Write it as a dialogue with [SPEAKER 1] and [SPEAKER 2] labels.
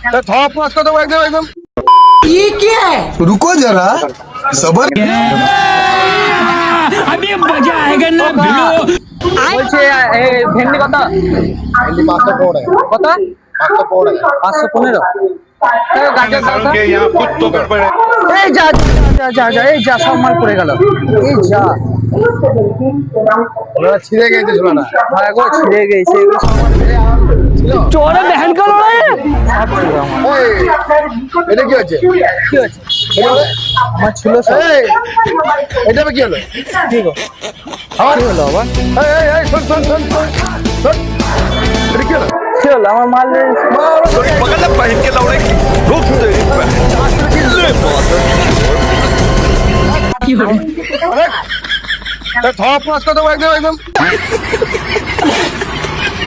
[SPEAKER 1] अरे थोड़ा पास कर दो एकदम एकदम।
[SPEAKER 2] ये क्या है?
[SPEAKER 3] रुको जरा सबर।
[SPEAKER 4] अभी मजा आएगा ना भिड़ो।
[SPEAKER 5] বলছে ভেন্ডি কত?
[SPEAKER 3] ভেন্ডি 500 পড়ে।
[SPEAKER 5] কত?
[SPEAKER 3] 500 পড়ে।
[SPEAKER 5] 515। গাজর দাও তো।
[SPEAKER 1] यहाँ खुद तो गड़बड़ है।
[SPEAKER 5] এই যা যা যা যা এই যা সব মাল পড়ে গেল। এই যা
[SPEAKER 3] ওরা ছিঁড়ে গেছে ঝোলাটা।
[SPEAKER 5] ভাই গো ছিড়ে গেছে এগুলো সব মাল চোরে বেহেন গেল রে।
[SPEAKER 3] এই, এটা কি হচ্ছে?
[SPEAKER 5] কি হচ্ছে?
[SPEAKER 3] আমার ছিল সব। এই, এটা আবার কি হলো?
[SPEAKER 5] কি গো?
[SPEAKER 3] আমার
[SPEAKER 5] কি হলো আবার?
[SPEAKER 3] এই শোন শোন শোন শোন শোন। এটা কি হলো?
[SPEAKER 5] কি হলো আমার মাল
[SPEAKER 1] पकड़ना पहन के लौड़े की रुक तेरी बहन।
[SPEAKER 3] अरे थोड़ा पास कर दो एकदम एकदम।